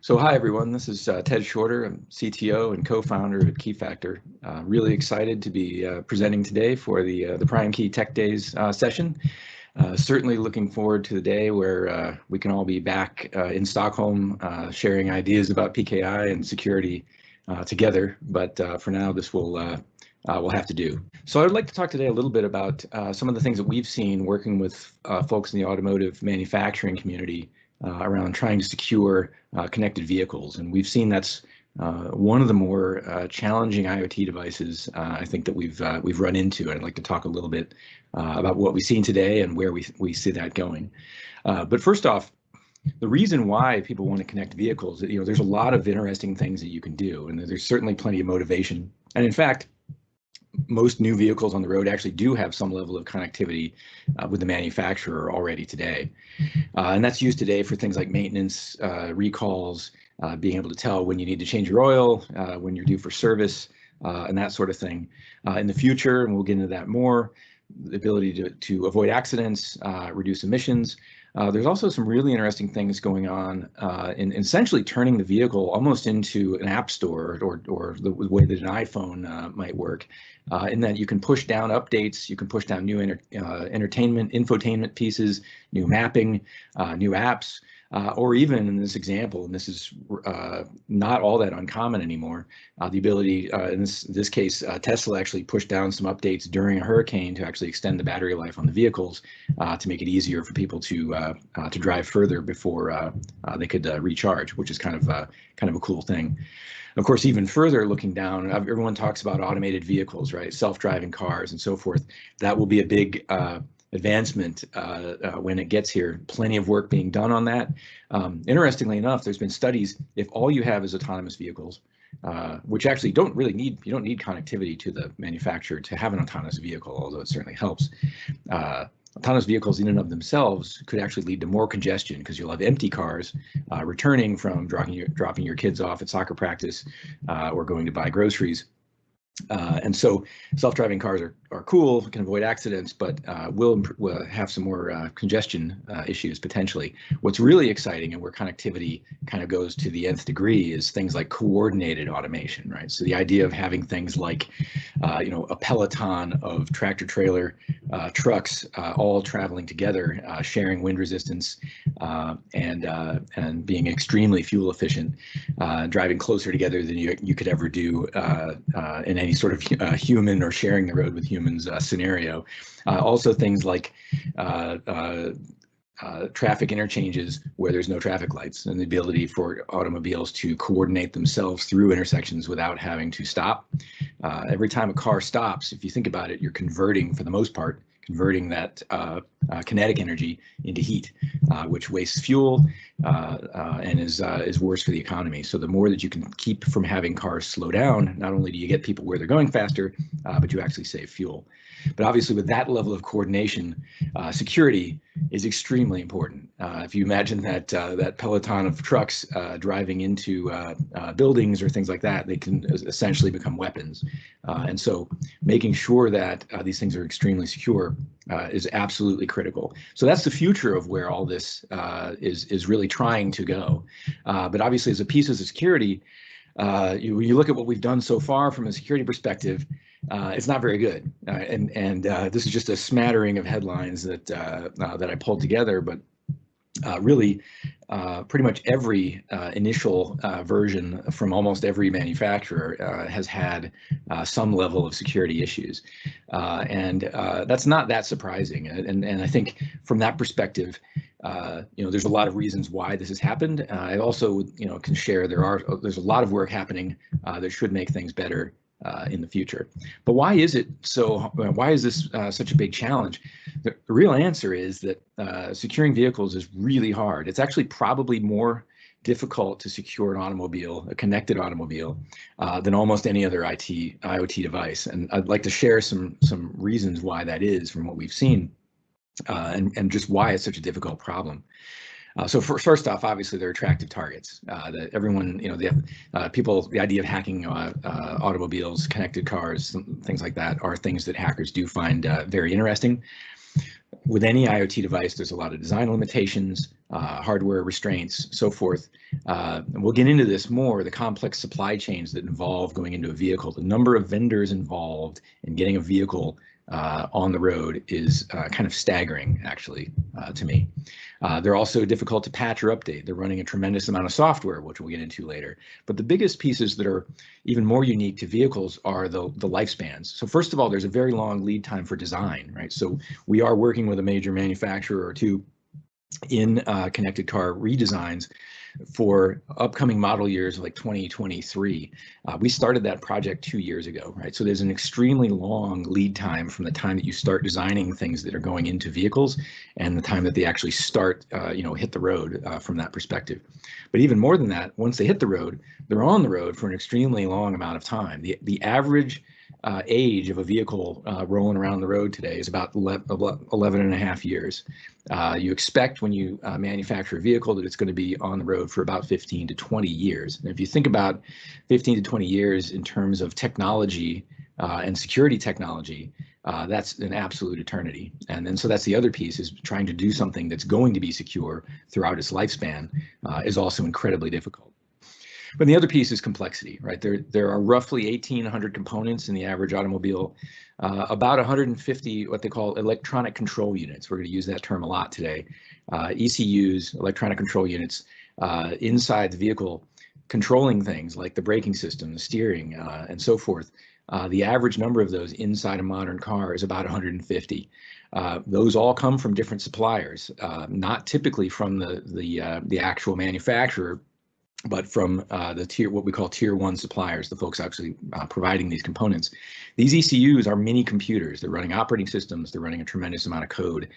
So hi everyone, this is Ted Shorter. I'm CTO and co-founder at Keyfactor. Really excited to be presenting today for the PrimeKey Tech Days session. Certainly looking forward to the day where we can all be back in Stockholm sharing ideas about PKI and security together. But for now, this will have to do. So I would like to talk today a little bit about some of the things that we've seen working with folks in the automotive manufacturing community around trying to secure connected vehicles. And we've seen that's one of the more challenging IoT devices I think that we've run into. I'd like to talk a little bit about what we've seen today and where we see that going. But first off, the reason why people want to connect vehicles, there's a lot of interesting things that you can do, and there's certainly plenty of motivation. And in fact, most new vehicles on the road actually do have some level of connectivity with the manufacturer already today. And that's used today for things like maintenance, recalls, being able to tell when you need to change your oil, when you're due for service, and that sort of thing. In the future, and we'll get into that more, the ability to avoid accidents, reduce emissions. There's also some really interesting things going on in essentially turning the vehicle almost into an app store or the way that an iPhone might work, in that you can push down updates, you can push down new entertainment, infotainment pieces, new mapping, new apps, or even in this example, and this is not all that uncommon anymore, the ability, in this case, Tesla actually pushed down some updates during a hurricane to actually extend the battery life on the vehicles to make it easier for people to drive further before they could recharge, which is kind of a cool thing. Of course, even further looking down, everyone talks about automated vehicles, right? Self-driving cars and so forth. That will be a big advancement when it gets here. Plenty of work being done on that. Interestingly enough, there's been studies, if all you have is autonomous vehicles, which actually you don't need connectivity to the manufacturer to have an autonomous vehicle, although it certainly helps. Autonomous vehicles in and of themselves could actually lead to more congestion because you'll have empty cars returning from dropping your kids off at soccer practice or going to buy groceries. And so self-driving cars are cool, can avoid accidents, but will have some more congestion issues potentially. What's really exciting and where connectivity kind of goes to the nth degree is things like coordinated automation, right? So the idea of having things like, a peloton of tractor trailer trucks all traveling together, sharing wind resistance, and being extremely fuel efficient, driving closer together than you could ever do in any sort of human or sharing the road with humans scenario. Also things like traffic interchanges where there's no traffic lights and the ability for automobiles to coordinate themselves through intersections without having to stop. Every time a car stops, if you think about it, you're converting, for the most part, that kinetic energy into heat, which wastes fuel and is worse for the economy. So the more that you can keep from having cars slow down, not only do you get people where they're going faster, but you actually save fuel. But obviously with that level of coordination, security is extremely important. If you imagine that peloton of trucks driving into buildings or things like that, they can essentially become weapons. And so making sure that these things are extremely secure is absolutely critical. So that's the future of where all this is really trying to go. But obviously as a piece of security, you look at what we've done so far from a security perspective, it's not very good. And this is just a smattering of headlines that I pulled together, but really pretty much every initial version from almost every manufacturer has had some level of security issues. And that's not that surprising. And I think from that perspective, there's a lot of reasons why this has happened. I also, can share there's a lot of work happening that should make things better in the future. But why is it so? Why is this such a big challenge? The real answer is that securing vehicles is really hard. It's actually probably more difficult to secure an automobile, a connected automobile, than almost any other IoT device. And I'd like to share some reasons why that is from what we've seen, and just why it's such a difficult problem. So first off, obviously they're attractive targets that everyone, the idea of hacking automobiles, connected cars, things like that are things that hackers do find very interesting. With any IoT device, there's a lot of design limitations. hardware restraints, so forth. And we'll get into this more, the complex supply chains that involve going into a vehicle. The number of vendors involved in getting a vehicle on the road is kind of staggering, actually, to me. They're also difficult to patch or update. They're running a tremendous amount of software, which we'll get into later. But the biggest pieces that are even more unique to vehicles are the lifespans. So first of all, there's a very long lead time for design, right? So we are working with a major manufacturer or two in connected car redesigns for upcoming model years like 2023. We started that project 2 years ago, right? So there's an extremely long lead time from the time that you start designing things that are going into vehicles and the time that they actually start, hit the road from that perspective. But even more than that, once they hit the road, they're on the road for an extremely long amount of time. The average age of a vehicle rolling around the road today is about 11 and a half years. You expect when you manufacture a vehicle that it's going to be on the road for about 15 to 20 years. And if you think about 15 to 20 years in terms of technology and security technology, that's an absolute eternity. And then so that's the other piece, is trying to do something that's going to be secure throughout its lifespan is also incredibly difficult. But the other piece is complexity, right? There are roughly 1,800 components in the average automobile, about 150 what they call electronic control units. We're going to use that term a lot today. ECUs, electronic control units, inside the vehicle, controlling things like the braking system, the steering, and so forth. The average number of those inside a modern car is about 150. Those all come from different suppliers, not typically from the actual manufacturer, but from what we call tier 1 suppliers, the folks actually providing these components. These ECUs are mini computers. They're running operating systems. They're running a tremendous amount of code.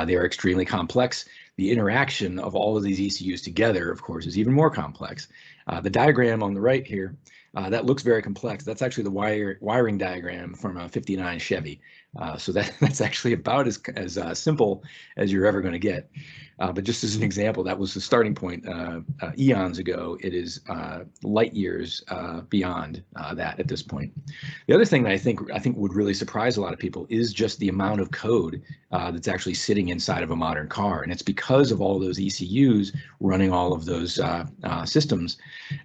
They are extremely complex. The interaction of all of these ECUs together, of course, is even more complex. The diagram on the right here, that looks very complex. That's actually the wiring diagram from a '59 Chevy. So that's actually about as simple as you're ever going to get. But just as an example, that was the starting point eons ago. It is light years beyond that at this point. The other thing that I think would really surprise a lot of people is just the amount of code that's actually sitting inside of a modern car, and it's because of all those ECUs running all of those systems.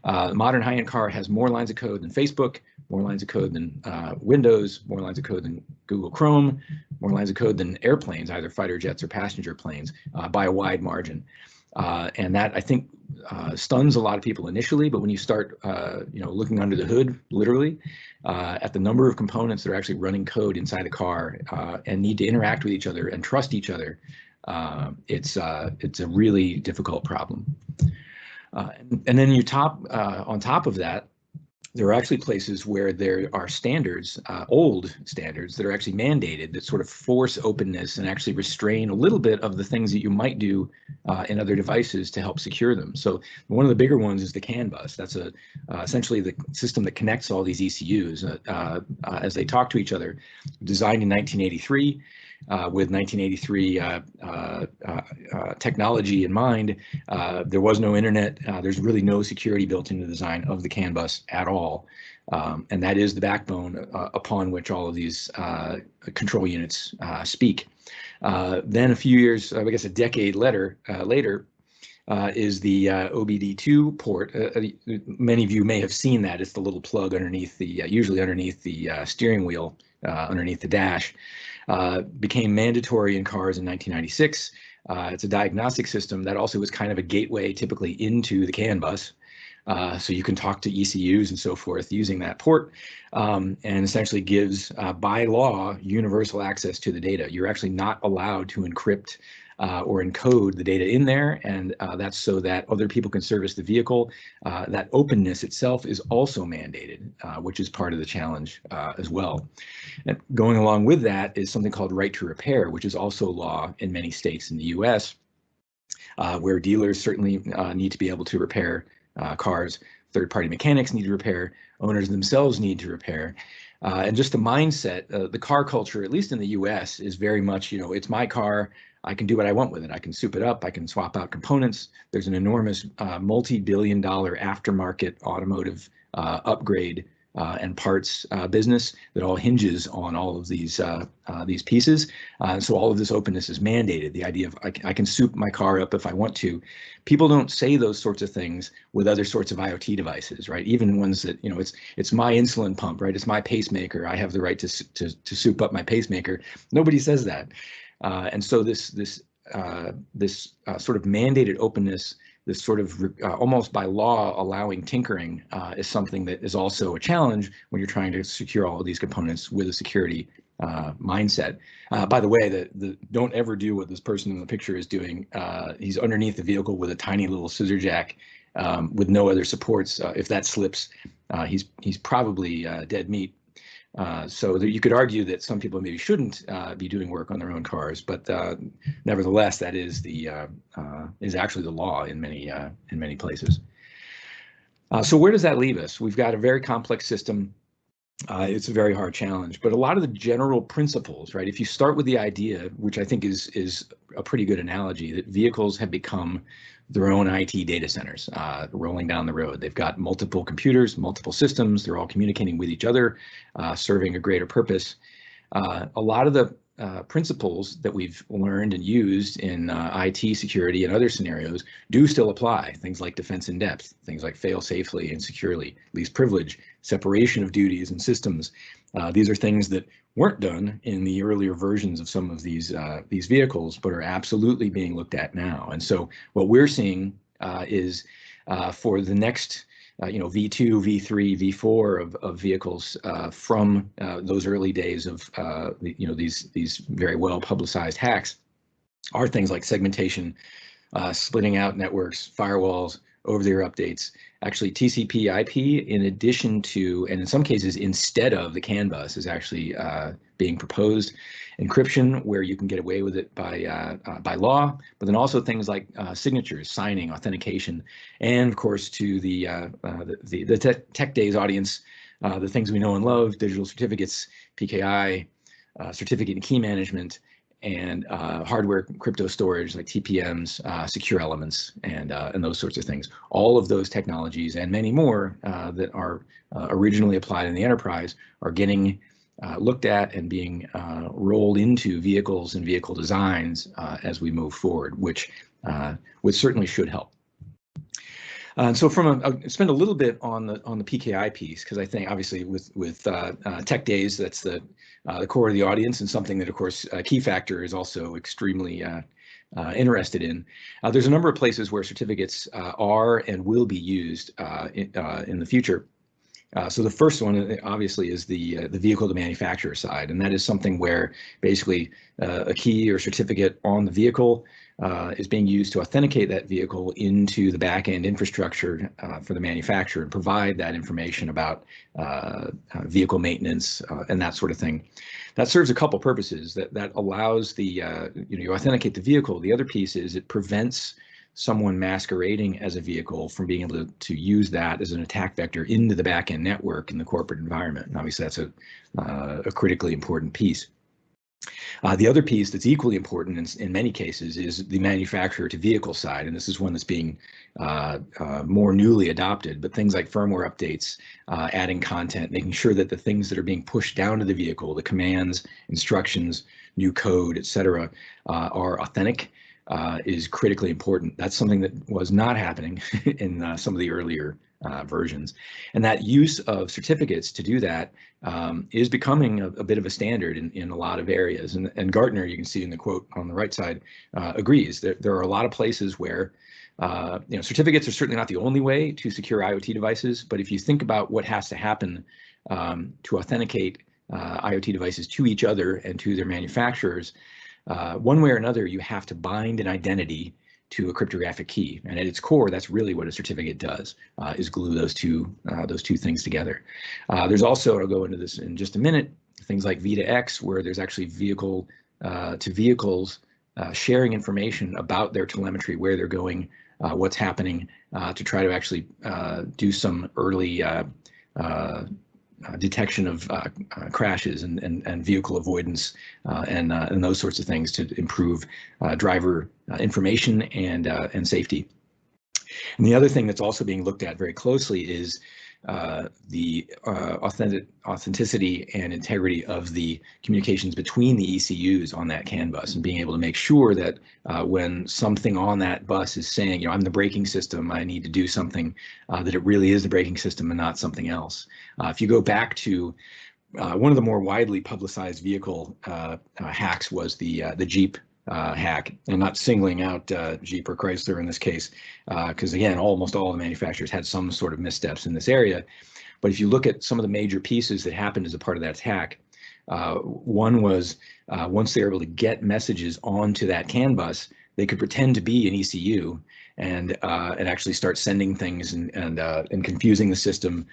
Modern high-end car has more lines of code than Facebook, more lines of code than Windows, more lines of code than Google Chrome, more lines of code than airplanes, either fighter jets or passenger planes, by a wide margin. And that, I think, stuns a lot of people initially, but when you start looking under the hood, literally, at the number of components that are actually running code inside a car and need to interact with each other and trust each other, it's a really difficult problem. And then on top of that, there are actually places where there are standards, old standards, that are actually mandated that sort of force openness and actually restrain a little bit of the things that you might do in other devices to help secure them. So one of the bigger ones is the CAN bus. That's essentially the system that connects all these ECUs as they talk to each other. Designed in 1983. With 1983 technology in mind, there was no internet. There's really no security built into the design of the CAN bus at all. And that is the backbone upon which all of these control units speak. Then a few years, I guess a decade later, is the OBD2 port. Many of you may have seen that. It's the little plug underneath usually underneath the steering wheel, underneath the dash. Became mandatory in cars in 1996. It's a diagnostic system that also was kind of a gateway typically into the CAN bus. So you can talk to ECUs and so forth using that port, and essentially gives, by law, universal access to the data. You're actually not allowed to encrypt or encode the data in there, and that's so that other people can service the vehicle. That openness itself is also mandated, which is part of the challenge as well. And going along with that is something called right to repair, which is also law in many states in the US, where dealers certainly need to be able to repair cars. Third-party mechanics need to repair, owners themselves need to repair. And just the mindset, the car culture, at least in the US, is very much, it's my car, I can do what I want with it. I can soup it up, I can swap out components. There's an enormous multi-billion-dollar aftermarket automotive upgrade and parts business that all hinges on all of these pieces. So all of this openness is mandated. The idea of I can soup my car up if I want to. People don't say those sorts of things with other sorts of IoT devices, right? Even ones that, you know, it's my insulin pump, right? It's my pacemaker. I have the right to soup up my pacemaker. Nobody says that. And so this sort of mandated openness, this sort of almost by law allowing tinkering is something that is also a challenge when you're trying to secure all of these components with a security mindset. By the way, don't ever do what this person in the picture is doing. He's underneath the vehicle with a tiny little scissor jack with no other supports. If that slips, he's probably dead meat. So you could argue that some people maybe shouldn't be doing work on their own cars, but nevertheless, that is actually the law in many places. So where does that leave us? We've got a very complex system. It's a very hard challenge, but a lot of the general principles, right? If you start with the idea, which I think is a pretty good analogy, that vehicles have become their own IT data centers rolling down the road. They've got multiple computers, multiple systems. They're all communicating with each other, serving a greater purpose. A lot of the principles that we've learned and used in IT security and other scenarios do still apply. Things like defense in depth, things like fail safely and securely, least privilege, separation of duties and systems. These are things that weren't done in the earlier versions of some of these vehicles, but are absolutely being looked at now. And so what we're seeing is for the next V2, V3, V4 of vehicles from those early days of these very well publicized hacks are things like segmentation, splitting out networks, firewalls, over-the-air updates, actually TCP/IP in addition to, and in some cases instead of the CAN bus is actually being proposed. Encryption, where you can get away with it by law, but then also things like signatures, signing, authentication, and of course to the tech days audience, the things we know and love: digital certificates, PKI, certificate and key management, and hardware crypto storage like TPMs, secure elements, and those sorts of things. All of those technologies and many more that are originally applied in the enterprise are getting looked at and being rolled into vehicles and vehicle designs as we move forward, which certainly should help. And so I'll spend a little bit on the PKI piece, because I think obviously with tech days, that's the core of the audience, and something that of course Keyfactor is also extremely interested in. There's a number of places where certificates are and will be used in the future. So the first one obviously is the vehicle to manufacturer side, and that is something where basically a key or certificate on the vehicle is being used to authenticate that vehicle into the back-end infrastructure for the manufacturer and provide that information about vehicle maintenance and that sort of thing. That serves a couple purposes. That allows you authenticate the vehicle. The other piece is it prevents someone masquerading as a vehicle from being able to use that as an attack vector into the back-end network in the corporate environment. And obviously, that's a critically important piece. The other piece that's equally important in many cases is the manufacturer to vehicle side, and this is one that's being more newly adopted, but things like firmware updates, adding content, making sure that the things that are being pushed down to the vehicle, the commands, instructions, new code, etc., are authentic, is critically important. That's something that was not happening in some of the earlier versions. And that use of certificates to do that is becoming a bit of a standard in a lot of areas. And Gartner, you can see in the quote on the right side, agrees that there are a lot of places where certificates are certainly not the only way to secure IoT devices, but if you think about what has to happen to authenticate IoT devices to each other and to their manufacturers, one way or another, you have to bind an identity to a cryptographic key, and at its core, that's really what a certificate does: is glue those two things together. There's also, I'll go into this in just a minute, things like V2X, where there's actually vehicle to vehicles sharing information about their telemetry, where they're going, what's happening, to try to actually do some early detection of crashes and vehicle avoidance and those sorts of things to improve driver information and safety. And the other thing that's also being looked at very closely is the authenticity and integrity of the communications between the ECUs on that CAN bus, and being able to make sure that when something on that bus is saying, I'm the braking system, I need to do something, that it really is the braking system and not something else. If you go back to one of the more widely publicized vehicle hacks was the Jeep hack, and not singling out Jeep or Chrysler in this case, because again, almost all the manufacturers had some sort of missteps in this area. But if you look at some of the major pieces that happened as a part of that hack, one was once they were able to get messages onto that CAN bus, they could pretend to be an ECU and actually start sending things and confusing the system,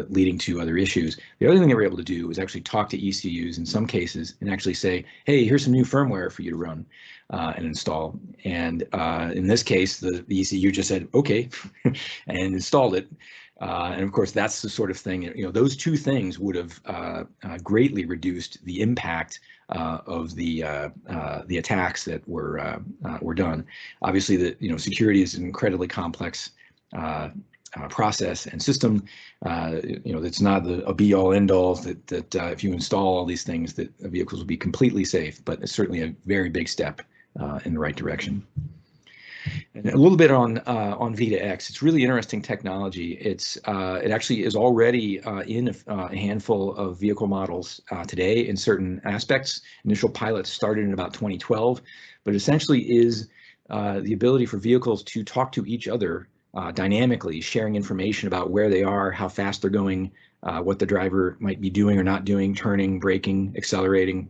leading to other issues. The other thing they were able to do was actually talk to ECUs in some cases and actually say, hey, here's some new firmware for you to run and install. And in this case, the ECU just said, okay, and installed it. And of course, that's the sort of thing, those two things would have greatly reduced the impact of the attacks that were done. Obviously, security is an incredibly complex process and system. It's not a be-all, end-all that if you install all these things, that vehicles will be completely safe. But it's certainly a very big step in the right direction. And a little bit on V2X. It's really interesting technology. It actually is already in a handful of vehicle models today in certain aspects. Initial pilots started in about 2012, but essentially is the ability for vehicles to talk to each other dynamically, sharing information about where they are, how fast they're going, what the driver might be doing or not doing, turning, braking, accelerating,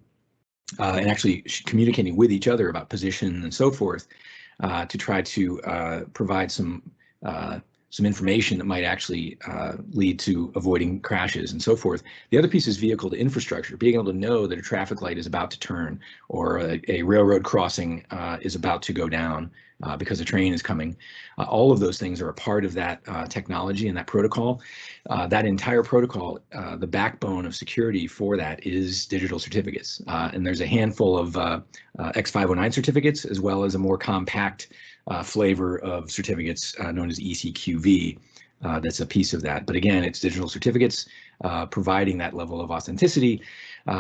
and actually communicating with each other about position and so forth. To try to provide some information that might actually lead to avoiding crashes and so forth. The other piece is vehicle to infrastructure, being able to know that a traffic light is about to turn or a railroad crossing is about to go down because a train is coming. All of those things are a part of that technology and that protocol. That entire protocol, the backbone of security for that is digital certificates. And there's a handful of X509 certificates, as well as a more compact flavor of certificates known as ECQV. That's a piece of that. But again, it's digital certificates providing that level of authenticity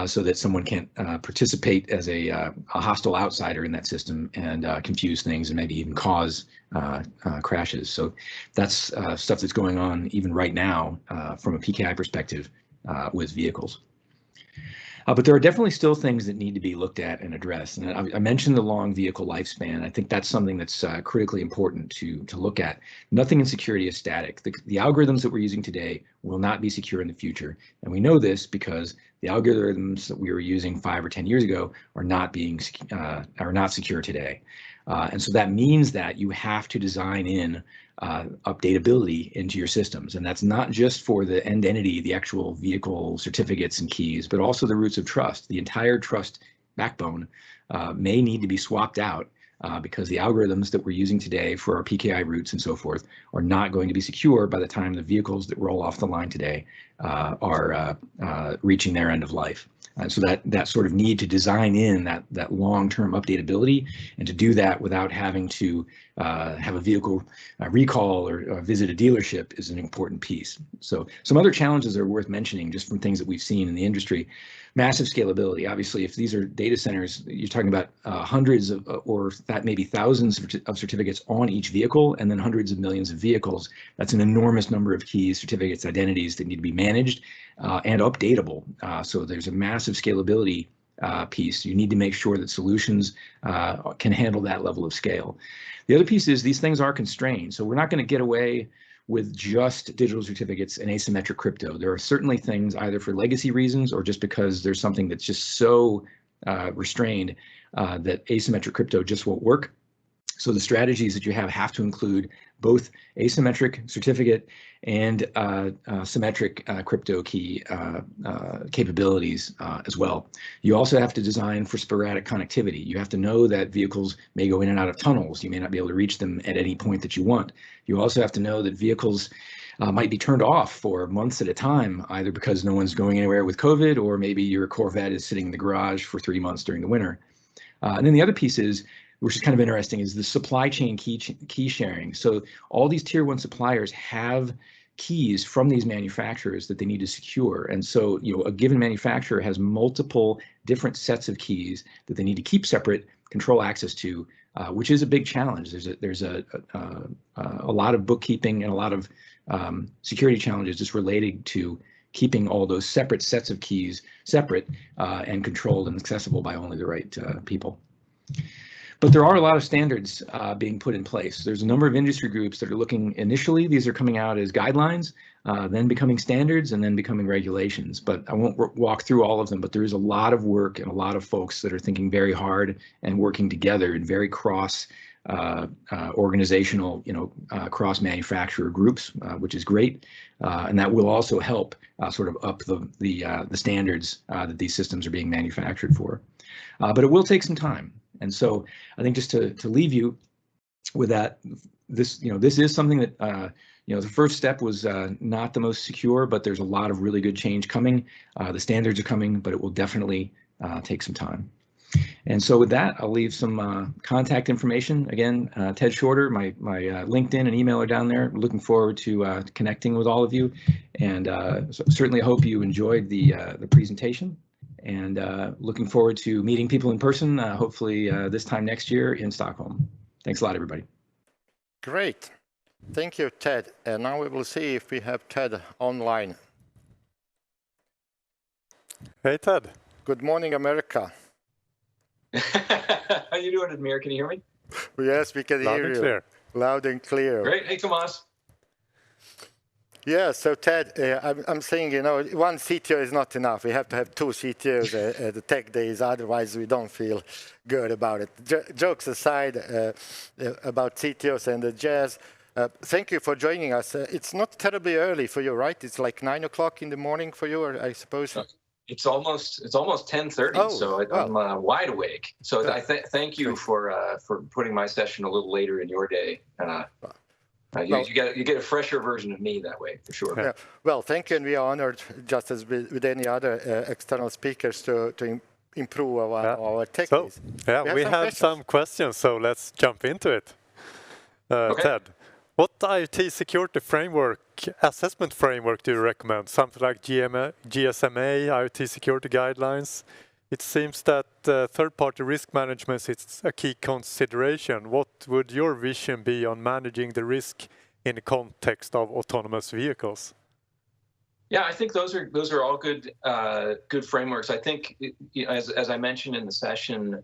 so that someone can't participate as a hostile outsider in that system and confuse things and maybe even cause crashes. So that's stuff that's going on even right now from a PKI perspective with vehicles. But there are definitely still things that need to be looked at and addressed. And I mentioned the long vehicle lifespan. I think that's something that's critically important to look at. Nothing in security is static. The algorithms that we're using today will not be secure in the future. And we know this because the algorithms that we were using 5 or 10 years ago are not secure today. And so that means that you have to design in updatability into your systems. And that's not just for the end entity, the actual vehicle certificates and keys, but also the roots of trust. The entire trust backbone may need to be swapped out because the algorithms that we're using today for our PKI roots and so forth are not going to be secure by the time the vehicles that roll off the line today are reaching their end of life. So that sort of need to design in that long-term updatability, and to do that without having to have a vehicle recall or visit a dealership is an important piece. So some other challenges are worth mentioning just from things that we've seen in the industry. Massive scalability. Obviously, if these are data centers, you're talking about hundreds of, or that maybe thousands of certificates on each vehicle, and then hundreds of millions of vehicles. That's an enormous number of keys, certificates, identities that need to be managed and updatable. So there's a massive scalability piece. You need to make sure that solutions can handle that level of scale. The other piece is these things are constrained. So we're not going to get away with just digital certificates and asymmetric crypto. There are certainly things either for legacy reasons or just because there's something that's just so restrained that asymmetric crypto just won't work. So the strategies that you have to include both asymmetric certificate and symmetric crypto key capabilities as well. You also have to design for sporadic connectivity. You have to know that vehicles may go in and out of tunnels. You may not be able to reach them at any point that you want. You also have to know that vehicles might be turned off for months at a time, either because no one's going anywhere with COVID, or maybe your Corvette is sitting in the garage for 3 months during the winter. And then the other piece is, which is kind of interesting, is the supply chain key sharing. So all these tier 1 suppliers have keys from these manufacturers that they need to secure. And so, a given manufacturer has multiple different sets of keys that they need to keep separate, control access to, which is a big challenge. There's a lot of bookkeeping and a lot of security challenges just related to keeping all those separate sets of keys separate and controlled and accessible by only the right people. But there are a lot of standards being put in place. There's a number of industry groups that are looking initially, these are coming out as guidelines, then becoming standards, and then becoming regulations. But I won't walk through all of them, but there is a lot of work and a lot of folks that are thinking very hard and working together in very cross organizational, cross manufacturer groups, which is great. And that will also help sort of up the standards that these systems are being manufactured for. But it will take some time. And so I think just to leave you with that, this is something that, the first step was not the most secure, but there's a lot of really good change coming. The standards are coming, but it will definitely take some time. And so with that, I'll leave some contact information. Again, Ted Shorter, my LinkedIn and email are down there. Looking forward to connecting with all of you. And certainly hope you enjoyed the presentation. And looking forward to meeting people in person, hopefully this time next year in Stockholm. Thanks a lot, everybody. Great. Thank you, Ted. And now we will see if we have Ted online. Hey, Ted. Good morning, America. How you doing, Admir? Can you hear me? Yes, we can hear you. Clear. Loud and clear. Great. Hey, Tomas. Yeah, so Ted, I'm saying, one CTO is not enough. We have to have two CTOs at the tech days, otherwise we don't feel good about it. Jokes aside about CTOs and the jazz, thank you for joining us. It's not terribly early for you, right? It's like 9 o'clock in the morning for you, or I suppose? It's almost 10:30, so I'm wide awake. So I thank you for putting my session a little later in your day. You get a fresher version of me that way, for sure. Yeah. Well, thank you, and we are honored, just as with any other external speakers, to improve our tech. So, we have some questions, so let's jump into it. Okay. Ted, what IoT security framework, assessment framework do you recommend? Something like GSMA, IoT security guidelines? It seems that third-party risk management is a key consideration. What would your vision be on managing the risk in the context of autonomous vehicles? Yeah, I think those are all good frameworks. I think, as I mentioned in the session,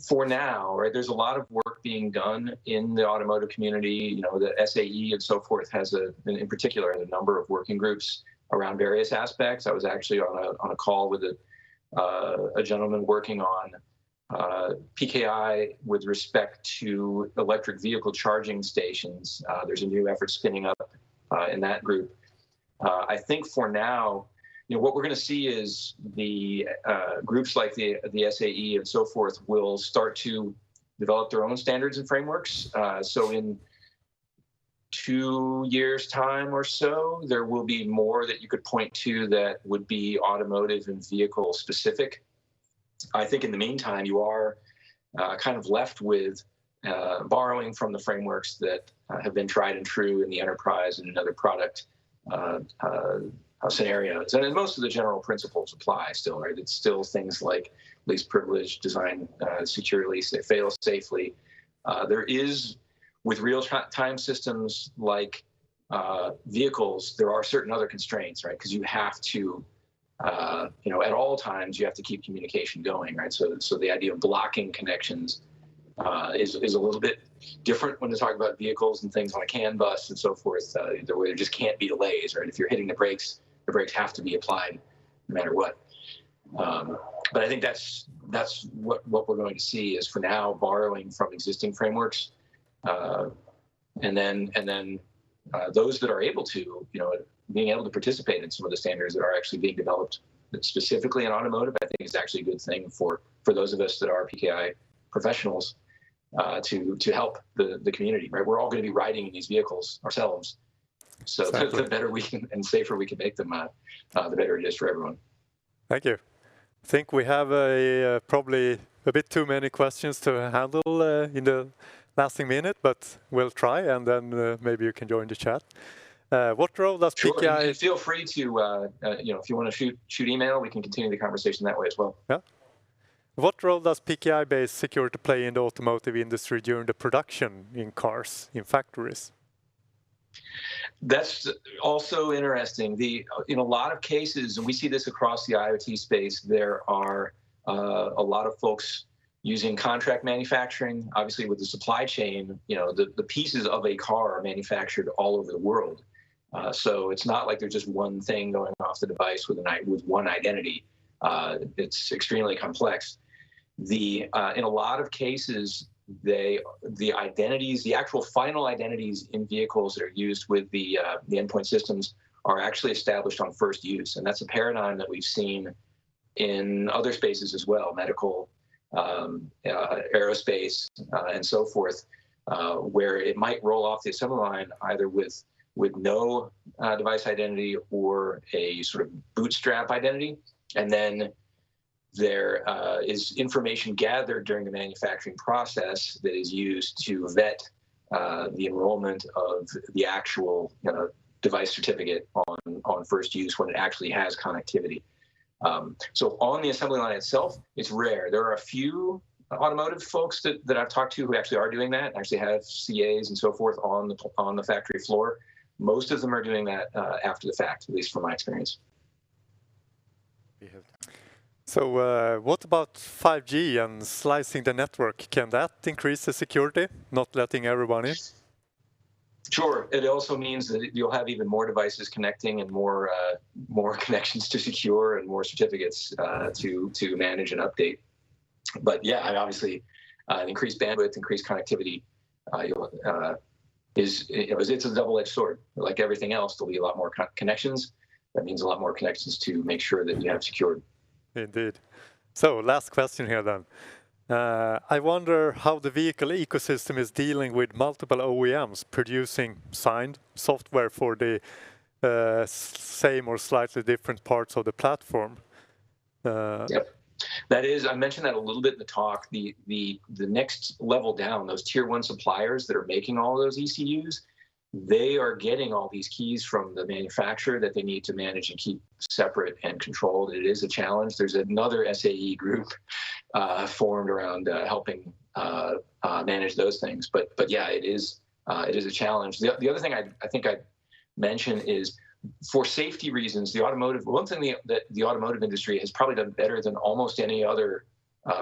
for now, right, there's a lot of work being done in the automotive community. The SAE and so forth has in particular a number of working groups around various aspects. I was actually on a call with a gentleman working on PKI with respect to electric vehicle charging stations. There's a new effort spinning up in that group. I think for now, what we're going to see is the groups like the SAE and so forth will start to develop their own standards and frameworks. So in 2 years' time or so, there will be more that you could point to that would be automotive and vehicle specific. I think in the meantime, you are kind of left with borrowing from the frameworks that have been tried and true in the enterprise and in other product scenarios. And most of the general principles apply still, right? It's still things like least privilege, design securely, fail safely. There is, with real-time systems like vehicles, there are certain other constraints, right? Because you have to, at all times, you have to keep communication going, right? So the idea of blocking connections is a little bit different when you talk about vehicles and things on a CAN bus and so forth, where there just can't be delays, right? If you're hitting the brakes have to be applied no matter what. But I think that's what we're going to see is, for now, borrowing from existing frameworks. And then those that are able to, being able to participate in some of the standards that are actually being developed specifically in automotive, I think is actually a good thing for those of us that are PKI professionals to help the community, right? We're all going to be riding in these vehicles ourselves. So the better we can and safer we can make them, the better it is for everyone. Thank you. I think we have probably a bit too many questions to handle in the lasting minute, but we'll try, and then maybe you can join the chat. What role does Sure. PKI... And feel free to, if you want to shoot email, we can continue the conversation that way as well. Yeah. What role does PKI-based security play in the automotive industry during the production in cars, in factories? That's also interesting. In a lot of cases, and we see this across the IoT space, there are a lot of folks using contract manufacturing. Obviously, with the supply chain, the pieces of a car are manufactured all over the world. So it's not like there's just one thing going off the device with one identity. It's extremely complex. In a lot of cases, the identities, the actual final identities in vehicles that are used with the endpoint systems are actually established on first use, and that's a paradigm that we've seen in other spaces as well, medical, aerospace, and so forth, where it might roll off the assembly line either with no device identity or a sort of bootstrap identity, and then there is information gathered during the manufacturing process that is used to vet the enrollment of the actual device certificate on first use when it actually has connectivity. So on the assembly line itself, it's rare. There are a few automotive folks that I've talked to who actually are doing that, actually have CAs and so forth on the factory floor. Most of them are doing that after the fact, at least from my experience. So what about 5G and slicing the network? Can that increase the security, not letting everyone in? Sure. It also means that you'll have even more devices connecting and more connections to secure and more certificates to manage and update. But yeah, obviously, increased bandwidth, increased connectivity it's a double-edged sword. Like everything else, there'll be a lot more connections. That means a lot more connections to make sure that you have secured. Indeed. So last question here then. I wonder how the vehicle ecosystem is dealing with multiple OEMs producing signed software for the same or slightly different parts of the platform. Yep. That is, I mentioned that a little bit in the talk. The next level down, those tier 1 suppliers that are making all those ECUs, they are getting all these keys from the manufacturer that they need to manage and keep separate and controlled. It is a challenge. There's another SAE group formed around helping manage those things. But yeah, it is a challenge. The other thing I think I'd mention is, for safety reasons, one thing that the automotive industry has probably done better than almost any other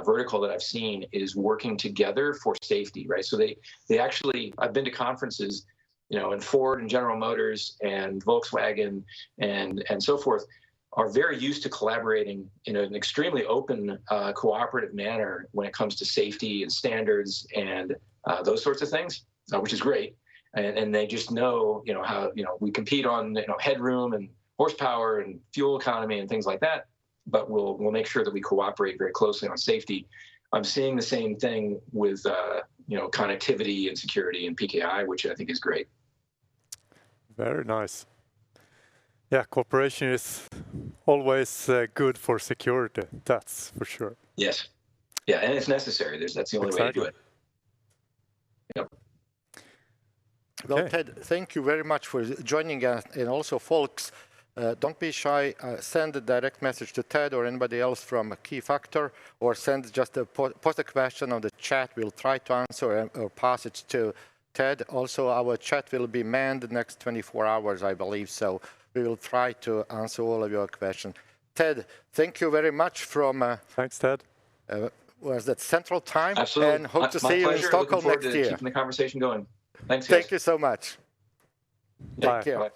vertical that I've seen is working together for safety, right? So they actually, I've been to conferences, and Ford and General Motors and Volkswagen and so forth are very used to collaborating in an extremely open, cooperative manner when it comes to safety and standards and those sorts of things, which is great. And they just know, how, we compete on, headroom and horsepower and fuel economy and things like that. But we'll make sure that we cooperate very closely on safety. I'm seeing the same thing with, connectivity and security and PKI, which I think is great. Very nice. Yeah, cooperation is always good for security. That's for sure. Yes. Yeah, and it's necessary. That's the only way to do it. Yep. Well, Okay. Ted, thank you very much for joining us. And also, folks, don't be shy. Send a direct message to Ted or anybody else from Keyfactor, or send just post a question on the chat. We'll try to answer or pass it to Ted. Also, our chat will be manned the next 24 hours, I believe. So we will try to answer all of your questions. Ted, thank you very much from... Thanks, Ted. Was that Central Time? Absolutely. And hope to see you in pleasure. Stockholm Looking forward next to year. keeping the conversation going. Thanks, guys. Thank you so much. Bye. Take care. Bye.